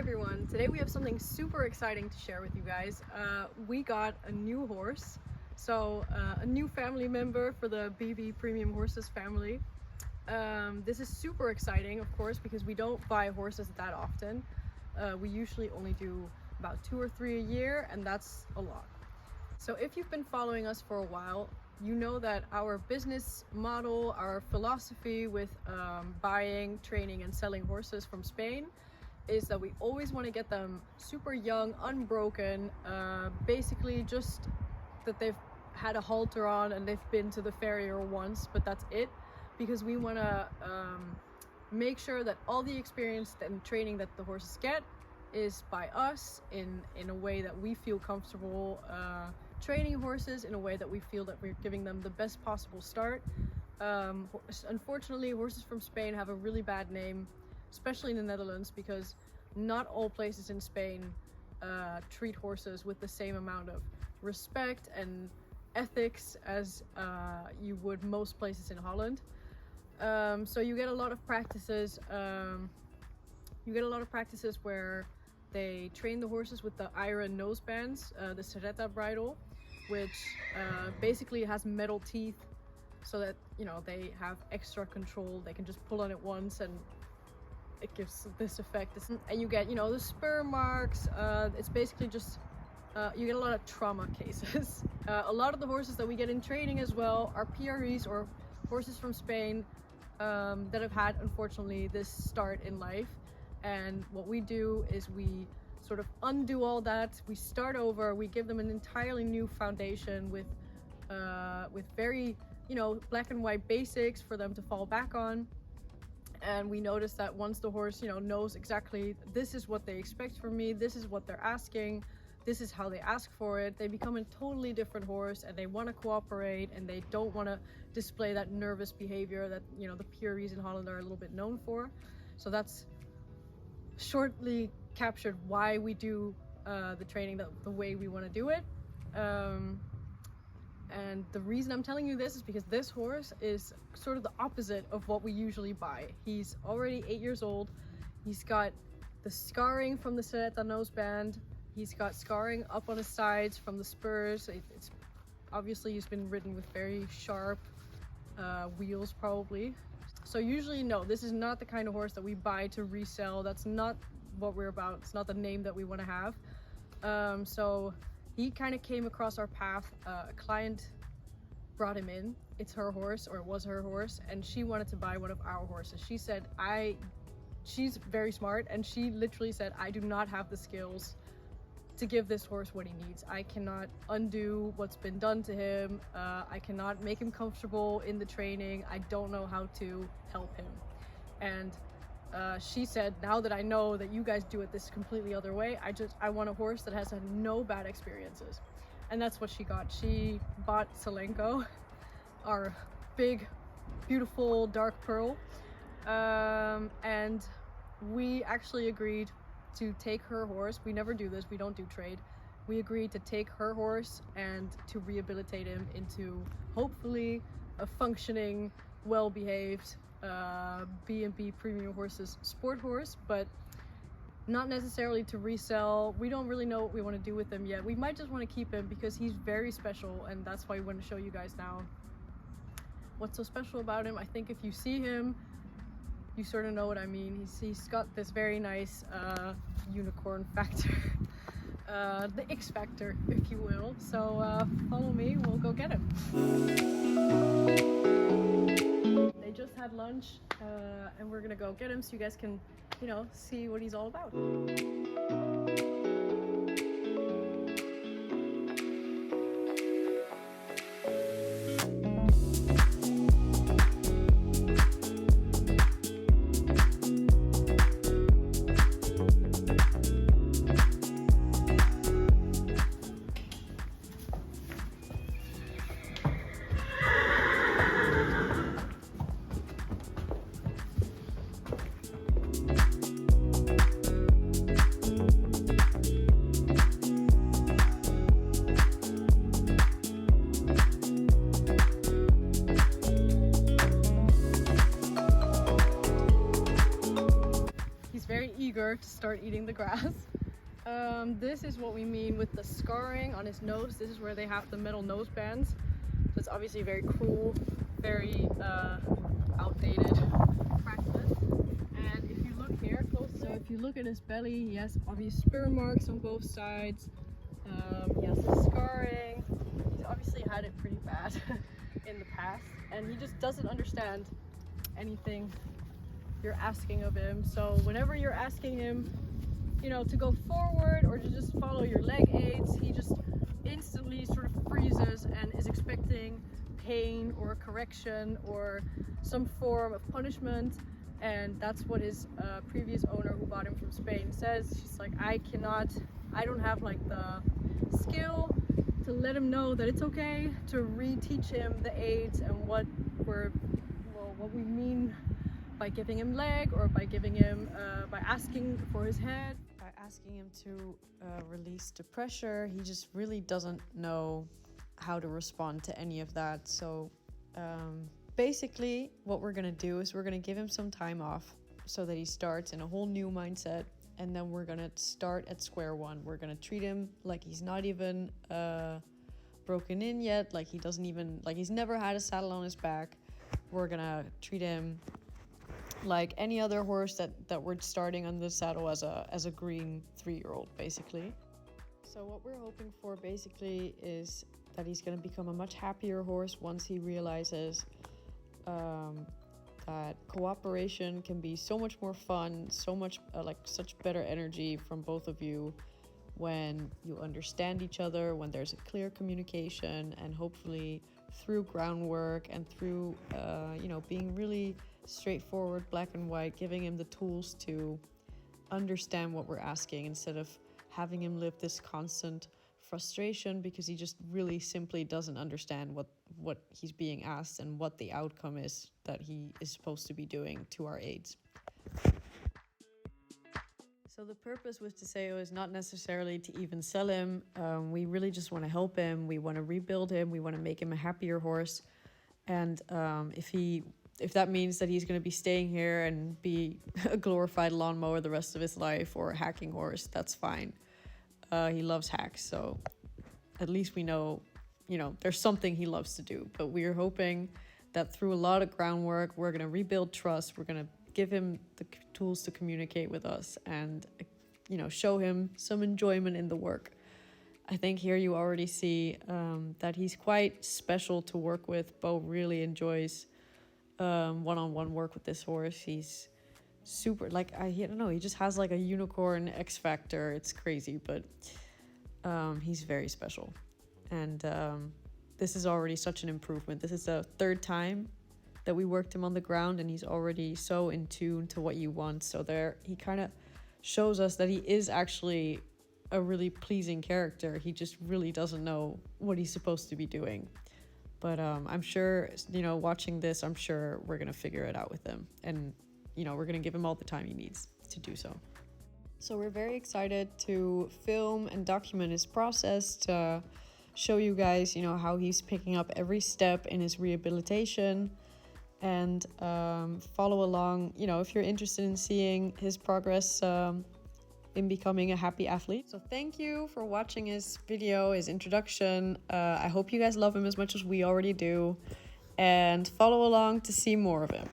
everyone, today we have something super exciting to share with you guys. We got a new horse, so a new family member for the BB Premium Horses family. This is super exciting, of course, because we don't buy horses that often. We usually only do about 2 or 3 a year, and that's a lot. So if you've been following us for a while, you know that our business model, our philosophy with buying, training, and selling horses from Spain is that we always want to get them super young, unbroken, basically just that they've had a halter on and they've been to the farrier once, but that's it, because we want to make sure that all the experience and training that the horses get is by us in a way that we feel comfortable training horses, in a way that we feel that we're giving them the best possible start. Unfortunately, horses from Spain have a really bad name, especially in the Netherlands, because not all places in Spain treat horses with the same amount of respect and ethics as you would most places in Holland. So you get a lot of practices. Where they train the horses with the iron nose bands, the Serreta bridle, which basically has metal teeth, so that they have extra control. They can just pull on it once and it gives this effect. And you get the spur marks. It's basically just you get a lot of trauma cases. A lot of the horses that we get in training as well are PREs, or horses from Spain that have had, unfortunately, this start in life. And what we do is we sort of undo all that. We start over. We give them an entirely new foundation with very black and white basics for them to fall back on. And we notice that once the horse knows exactly, this is what they expect from me, this is what they're asking, this is how they ask for it, they become a totally different horse, and they want to cooperate, and they don't want to display that nervous behavior that the PREs in Holland are a little bit known for. So that's shortly captured why we do the training the way we want to do it. And the reason I'm telling you this is because this horse is sort of the opposite of what we usually buy. He's already 8 years old. He's got the scarring from the Serreta nose band. He's got scarring up on his sides from the spurs. It's obviously he's been ridden with very sharp wheels, probably. So usually, no, this is not the kind of horse that we buy to resell. That's not what we're about. It's not the name that we want to have. So he kind of came across our path. A client brought him in. It's her horse, or it was her horse, and she wanted to buy one of our horses. She said, she's very smart, and she literally said, I do not have the skills to give this horse what he needs. I cannot undo what's been done to him. I cannot make him comfortable in the training. I don't know how to help him. And she said, now that I know that you guys do it this completely other way, I want a horse that has had no bad experiences. And that's what she got. She bought Selenko, our big, beautiful dark pearl. And we actually agreed to take her horse. We never do this, we don't do trade. We agreed to take her horse and to rehabilitate him into hopefully a functioning, well-behaved B&B Premium Horses sport horse, but not necessarily to resell. We don't really know what we want to do with him yet. We might just want to keep him because he's very special, and that's why we want to show you guys now what's so special about him. I think if you see him, you sort of know what I mean. He's got this very nice unicorn factor, the X factor, if you will. So follow me, we'll go get him. They just had lunch, and we're gonna go get him so you guys can, see what he's all about. start eating the grass. This is what we mean with the scarring on his nose. This is where they have the metal nose bands. So it's obviously very cruel, very outdated practice. And if you look here closely, so if you look at his belly, he has obvious spear marks on both sides. He has the scarring. He's obviously had it pretty bad in the past, and he just doesn't understand anything you're asking of him. So whenever you're asking him, you know, to go forward or to just follow your leg aids, he just instantly sort of freezes and is expecting pain or correction or some form of punishment. And that's what his previous owner, who bought him from Spain, says. She's like, I don't have like the skill to let him know that it's okay, to reteach him the aids and what we mean by giving him leg, or by giving him by asking for his head, by asking him to release the pressure. He just really doesn't know how to respond to any of that. So basically what we're gonna do is we're gonna give him some time off so that he starts in a whole new mindset, and then we're gonna start at square one. We're gonna treat him like he's not even broken in yet, like he's never had a saddle on his back. We're gonna treat him like any other horse that we're starting on the saddle as a green 3-year-old, basically. So what we're hoping for basically is that he's going to become a much happier horse once he realizes that cooperation can be so much more fun, so much such better energy from both of you when you understand each other, when there's a clear communication, and hopefully through groundwork and through being really straightforward, black and white, giving him the tools to understand what we're asking, instead of having him live this constant frustration because he just really simply doesn't understand what he's being asked and what the outcome is that he is supposed to be doing to our aids. So the purpose with Deseo is not necessarily to even sell him. We really just want to help him. We want to rebuild him. We want to make him a happier horse. And if that means that he's going to be staying here and be a glorified lawnmower the rest of his life, or a hacking horse, that's fine. He loves hacks, so at least we know, there's something he loves to do. But we're hoping that through a lot of groundwork, we're going to rebuild trust. We're going to give him the tools to communicate with us and, show him some enjoyment in the work. I think here you already see that he's quite special to work with. Bo really enjoys one-on-one work with this horse. He's super, I don't know, he just has like a unicorn X factor. It's crazy, but he's very special. And this is already such an improvement. This is the 3rd time that we worked him on the ground, and he's already so in tune to what you want. So there, he kind of shows us that he is actually a really pleasing character. He just really doesn't know what he's supposed to be doing. But I'm sure, watching this, I'm sure we're going to figure it out with him. And, we're going to give him all the time he needs to do so. So we're very excited to film and document his process, to show you guys, how he's picking up every step in his rehabilitation, and follow along, if you're interested in seeing his progress in becoming a happy athlete. So thank you for watching his video, his introduction. I hope you guys love him as much as we already do, and follow along to see more of him.